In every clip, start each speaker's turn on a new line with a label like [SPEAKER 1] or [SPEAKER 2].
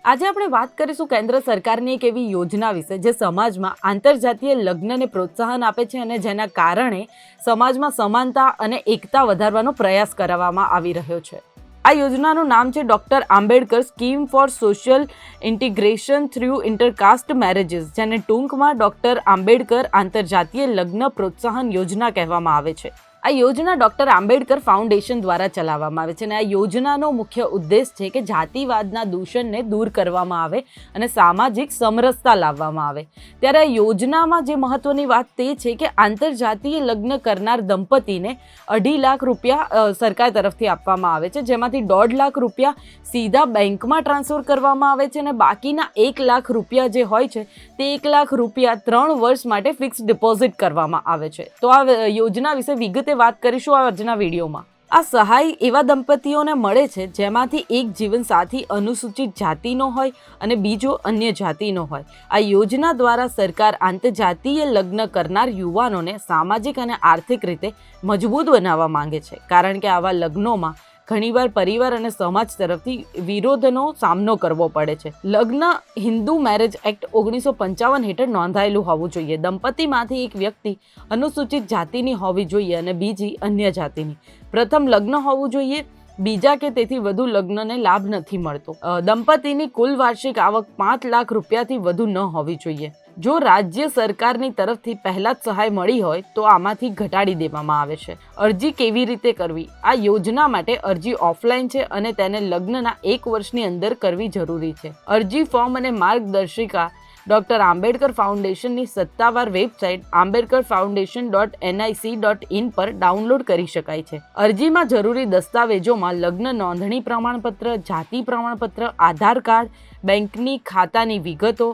[SPEAKER 1] આજે આપણે વાત કરીશું કેન્દ્ર સરકારની એક એવી યોજના વિશે જે સમાજમાં આંતરજાતીય લગ્નને પ્રોત્સાહન આપે છે અને જેના કારણે સમાજમાં સમાનતા અને એકતા વધારવાનો પ્રયાસ કરવામાં આવી રહ્યો છે. આ યોજનાનું નામ છે doctor Ambedkar scheme for social integration through intercaste marriages, જેને ટૂંકમાં ડોક્ટર આંબેડકર આંતરજાતીય લગ્ન પ્રોત્સાહન યોજના કહેવામાં આવે છે. આ યોજના ડોક્ટર આંબેડકર ફાઉન્ડેશન દ્વારા ચલાવવામાં આવે છે અને આ યોજનાનો મુખ્ય ઉદ્દેશ છે કે જાતિવાદના દૂષણને દૂર કરવામાં આવે અને સામાજિક સમરસતા લાવવામાં આવે. ત્યારે આ યોજનામાં જે મહત્વની વાત તે છે કે આંતરજાતીય લગ્ન કરનાર દંપતીને 2.5 લાખ રૂપિયા સરકાર તરફથી આપવામાં આવે છે, જેમાંથી 1.5 લાખ રૂપિયા સીધા બેંકમાં ટ્રાન્સફર કરવામાં આવે છે અને બાકીના 1 લાખ રૂપિયા જે હોય છે તે 1 લાખ રૂપિયા 3 વર્ષ માટે ફિક્સ ડિપોઝિટ કરવામાં આવે છે. તો આ યોજના વિશે વિગતે વાત કરીશું આજના વિડીયોમાં. આ સહાય એવા દંપતીઓને મળે છે જેમાંથી એક જીવનસાથી અનુસૂચિત જાતિનો હોય અને બીજો અન્ય જાતિનો હોય. આ યોજના દ્વારા સરકાર આંતરજાતીય લગ્ન કરનાર યુવાનોને સામાજિક અને આર્થિક રીતે મજબૂત બનાવવા માંગે છે, કારણ કે આવા લગ્નોમાં ઘણીવાર પરિવાર અને સમાજ તરફથી વિરોધનો સામનો કરવો પડે છે. લગ્ન હિન્દુ મેરેજ એક્ટ 1955 હેઠળ નોંધાયેલું હોવું જોઈએ. દંપતીમાંથી એક વ્યક્તિ અનુસૂચિત જાતિની હોવી જોઈએ અને બીજી અન્ય જાતિની. પ્રથમ લગ્ન હોવું જોઈએ, બીજા કે તેથી વધુ લગ્નને લાભ નથી મળતો. દંપતીની કુલ વાર્ષિક આવક 5 લાખ રૂપિયાથી વધુ ન હોવી જોઈએ. જો રાજ્ય સરકારની તરફથી પહેલા જ સહાય મળી હોય તો આમાંથી ઘટાડી દેવામાં આવે છે. અરજી કેવી રીતે કરવી? આ યોજના માટે અરજી ઓફલાઈન છે અને તેને લગ્નના 1 વર્ષની અંદર કરવી જરૂરી છે. અરજી ફોર્મ અને માર્ગદર્શિકા ડોક્ટર આંબેડકર ફાઉન્ડેશનની સત્તાવાર વેબસાઇટ ambedkarfoundation.nic.in પર ડાઉનલોડ કરી શકાય છે. અરજીમાં જરૂરી દસ્તાવેજોમાં લગ્ન નોંધણી પ્રમાણપત્ર, જાતિ પ્રમાણપત્ર, આધાર કાર્ડ, બેંકની ખાતાની વિગતો,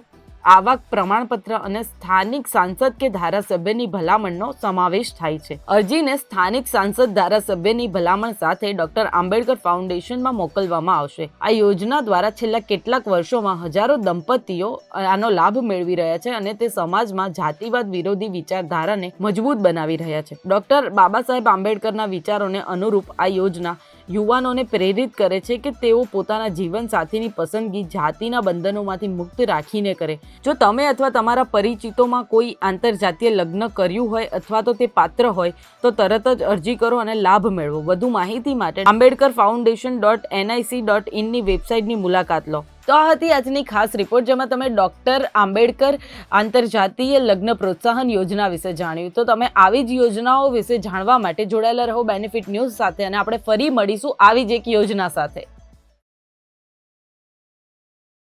[SPEAKER 1] આવક પ્રમાણપત્ર અને સ્થાનિક સાંસદ કે ધારાસભ્યની ભલામણનો સમાવેશ થાય છે. અરજીને સ્થાનિક સાંસદ ધારાસભ્યની ભલામણ સાથે ડોક્ટર આંબેડકર ફાઉન્ડેશનમાં મોકલવામાં આવશે. આ યોજના દ્વારા છેલ્લા કેટલાક વર્ષોમાં હજારો દંપતીઓ આનો લાભ મેળવી રહ્યા છે અને તે સમાજમાં જાતિવાદ વિરોધી વિચારધારાને મજબૂત બનાવી રહ્યા છે. ડોક્ટર બાબા સાહેબ આંબેડકરના વિચારોને અનુરૂપ આ યોજના યુવાનોને પ્રેરિત કરે છે કે તેઓ પોતાના જીવનસાથીની પસંદગી જાતિના બંધનોમાંથી મુક્ત રાખીને કરે. જો તમે અથવા તમારા પરિચિતોમાં કોઈ આંતરજાતીય લગ્ન કર્યું હોય અથવા તો તે પાત્ર હોય તો તરત જ અરજી કરો અને લાભ મેળવો. વધુ માહિતી માટે ambedkarfoundation.nic.in ની વેબસાઇટની મુલાકાત લો. તો આ હતી આજની ખાસ રિપોર્ટ જેમાં તમે ડોક્ટર આંબેડકર આંતરજાતીય લગ્ન પ્રોત્સાહન યોજના વિશે જાણ્યું. તો તમે આવી જ યોજનાઓ વિશે જાણવા માટે જોડાયેલા રહો બેનિફિટ ન્યૂઝ સાથે અને આપણે ફરી મળીશું આવી જ એક યોજના સાથે.